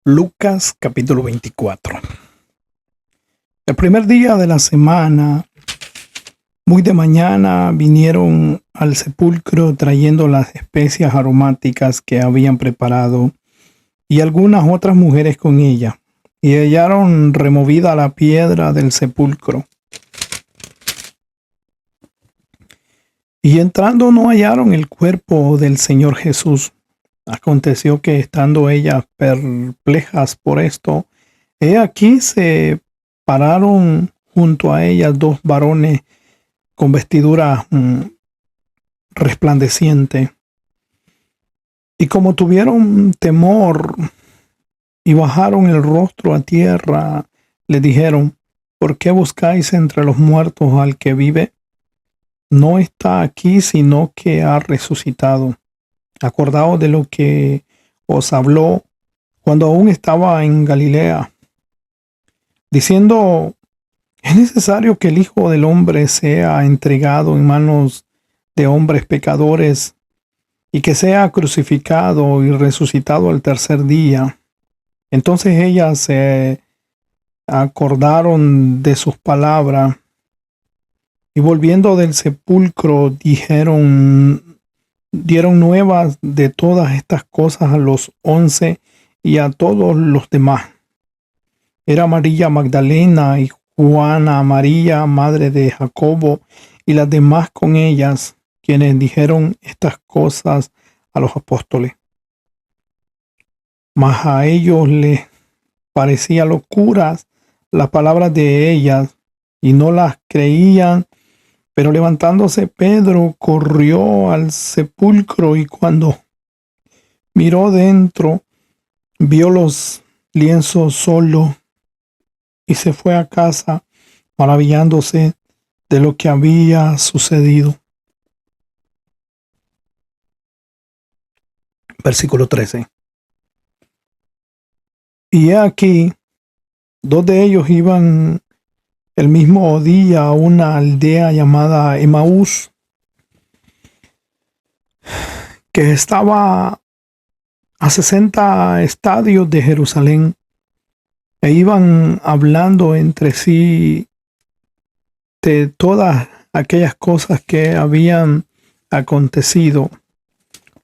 Lucas capítulo 24. El primer día de la semana, muy de mañana, vinieron al sepulcro trayendo las especias aromáticas que habían preparado y algunas otras mujeres con ella, y hallaron removida la piedra del sepulcro. Y entrando no hallaron el cuerpo del Señor Jesús. Aconteció que estando ellas perplejas por esto, he aquí se pararon junto a ellas dos varones con vestidura resplandeciente. Y como tuvieron temor y bajaron el rostro a tierra, le dijeron: ¿por qué buscáis entre los muertos al que vive? No está aquí, sino que ha resucitado. Acordaos de lo que os habló cuando aún estaba en Galilea, diciendo: es necesario que el Hijo del Hombre sea entregado en manos de hombres pecadores y que sea crucificado y resucitado al tercer día. Entonces ellas se acordaron de sus palabras y volviendo del sepulcro dieron nuevas de todas estas cosas a los 11 y a todos los demás. Era María Magdalena y Juana, María, madre de Jacobo, y las demás con ellas, quienes dijeron estas cosas a los apóstoles. Mas a ellos les parecía locuras las palabras de ellas, y no las creían. Pero levantándose Pedro corrió al sepulcro y cuando miró dentro, vio los lienzos solos y se fue a casa maravillándose de lo que había sucedido. Versículo 13. Y he aquí, dos de ellos iban el mismo día a una aldea llamada Emaús, que estaba a 60 estadios de Jerusalén, e iban hablando entre sí de todas aquellas cosas que habían acontecido.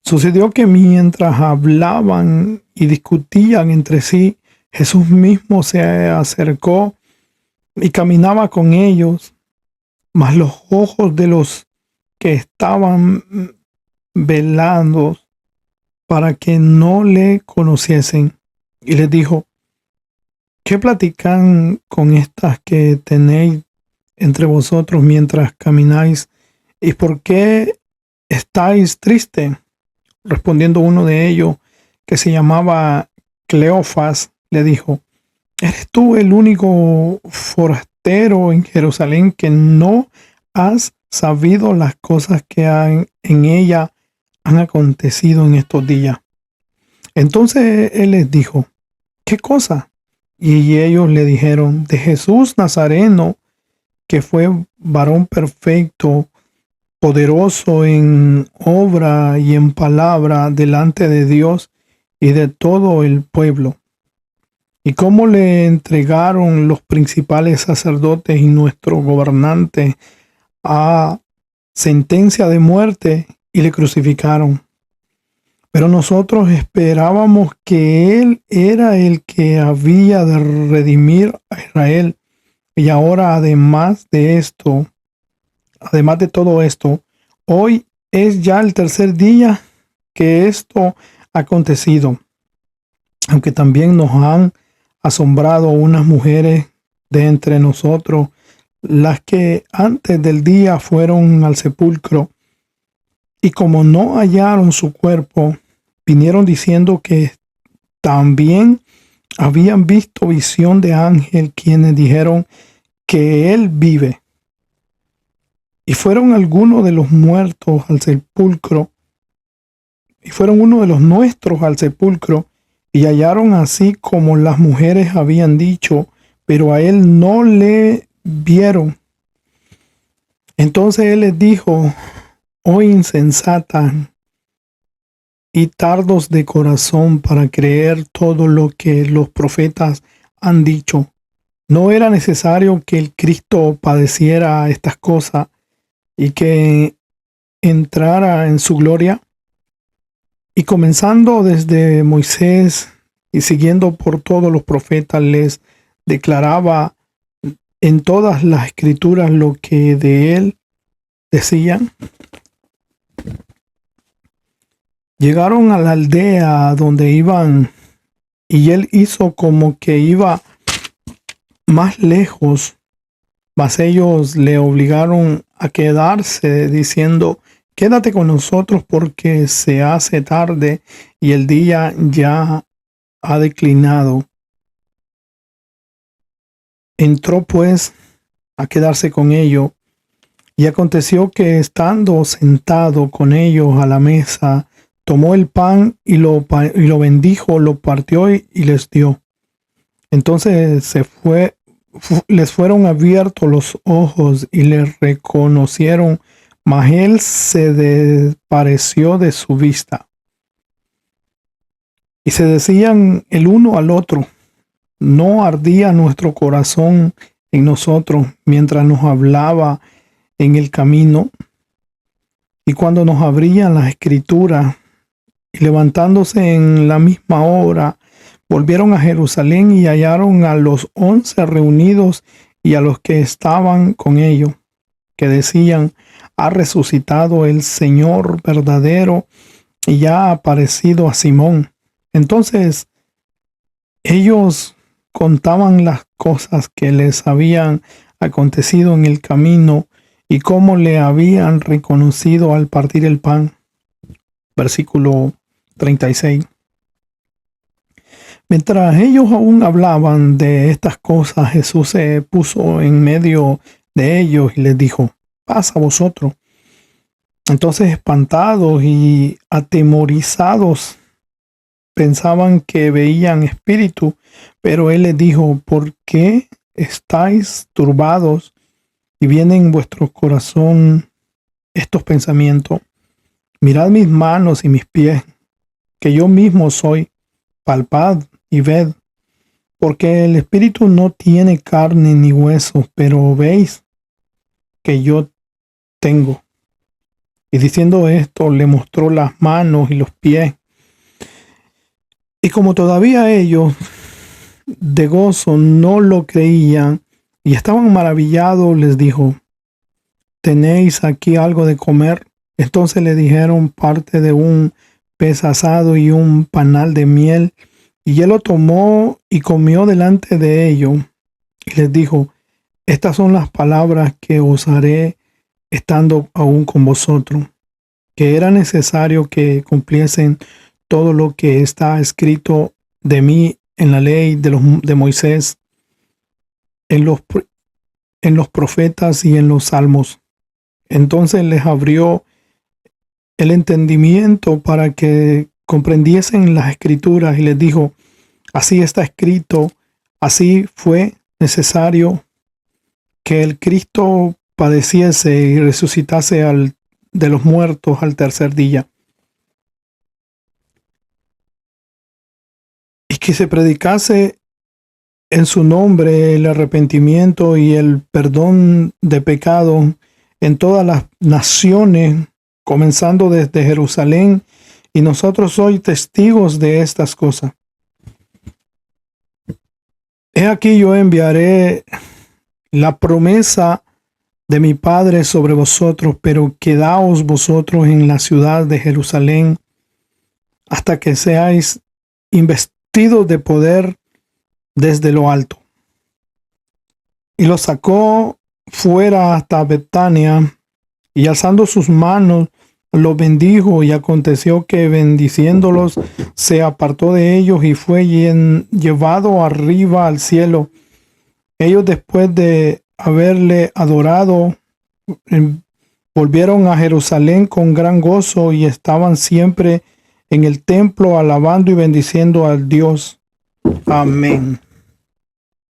Sucedió que mientras hablaban y discutían entre sí, Jesús mismo se acercó y caminaba con ellos, mas los ojos de los que estaban velando para que no le conociesen, y les dijo: ¿qué platican con estas que tenéis entre vosotros mientras camináis? ¿Y por qué estáis tristes? Respondiendo uno de ellos, que se llamaba Cleofas, le dijo: ¿eres tú el único forastero en Jerusalén que no has sabido las cosas que en ella han acontecido en estos días? Entonces él les dijo: ¿qué cosa? Y ellos le dijeron: de Jesús Nazareno, que fue varón perfecto, poderoso en obra y en palabra delante de Dios y de todo el pueblo. Y cómo le entregaron los principales sacerdotes y nuestros gobernantes a sentencia de muerte y le crucificaron. Pero nosotros esperábamos que Él era el que había de redimir a Israel. Y ahora, además de todo esto, hoy es ya el tercer día que esto ha acontecido. Aunque también nos han asombrado unas mujeres de entre nosotros, las que antes del día fueron al sepulcro, y como no hallaron su cuerpo, vinieron diciendo que también habían visto visión de ángel, quienes dijeron que él vive. Y fueron algunos de los muertos al sepulcro, y fueron uno de los nuestros al sepulcro, y hallaron así como las mujeres habían dicho, pero a él no le vieron. Entonces él les dijo: oh insensata y tardos de corazón para creer todo lo que los profetas han dicho. ¿No era necesario que el Cristo padeciera estas cosas y que entrara en su gloria? Y comenzando desde Moisés y siguiendo por todos los profetas, les declaraba en todas las escrituras lo que de él decían. Llegaron a la aldea donde iban y él hizo como que iba más lejos, mas ellos le obligaron a quedarse diciendo: quédate con nosotros porque se hace tarde y el día ya ha declinado. Entró pues a quedarse con ellos, y aconteció que estando sentado con ellos a la mesa, tomó el pan y lo bendijo, lo partió y les dio. Entonces les fueron abiertos los ojos y le reconocieron, mas él se desapareció de su vista. Y se decían el uno al otro: ¿no ardía nuestro corazón en nosotros mientras nos hablaba en el camino y cuando nos abrían las escrituras? Y levantándose en la misma hora, volvieron a Jerusalén y hallaron a los 11 reunidos y a los que estaban con ellos, que decían: ha resucitado el Señor verdadero y ya ha aparecido a Simón. Entonces ellos contaban las cosas que les habían acontecido en el camino y cómo le habían reconocido al partir el pan. Versículo 36. Mientras ellos aún hablaban de estas cosas, Jesús se puso en medio de ellos y les dijo: paz a vosotros. Entonces, espantados y atemorizados, pensaban que veían espíritu, pero él les dijo: ¿por qué estáis turbados y vienen en vuestro corazón estos pensamientos? Mirad mis manos y mis pies, que yo mismo soy. Palpad y ved, porque el espíritu no tiene carne ni huesos, pero veis que yo tengo. Y diciendo esto, le mostró las manos y los pies. Y como todavía ellos de gozo no lo creían y estaban maravillados, les dijo: ¿tenéis aquí algo de comer? Entonces le dijeron parte de un pez asado y un panal de miel, y él lo tomó y comió delante de ellos, y les dijo: estas son las palabras que os haré estando aún con vosotros, que era necesario que cumpliesen todo lo que está escrito de mí en la ley de Moisés, en los profetas y en los salmos. Entonces les abrió el entendimiento para que comprendiesen las escrituras y les dijo: así está escrito, así fue necesario que el Cristo padeciese y resucitase de los muertos al tercer día, y que se predicase en su nombre el arrepentimiento y el perdón de pecado en todas las naciones, comenzando desde Jerusalén, y nosotros sois testigos de estas cosas. He aquí yo enviaré la promesa de mi Padre sobre vosotros, pero quedaos vosotros en la ciudad de Jerusalén hasta que seáis investidos de poder desde lo alto. Y los sacó fuera hasta Betania, y alzando sus manos los bendijo, y aconteció que bendiciéndolos se apartó de ellos y fue llevado arriba al cielo. Ellos, después de haberle adorado, volvieron a Jerusalén con gran gozo y estaban siempre en el templo alabando y bendiciendo al Dios. Amén.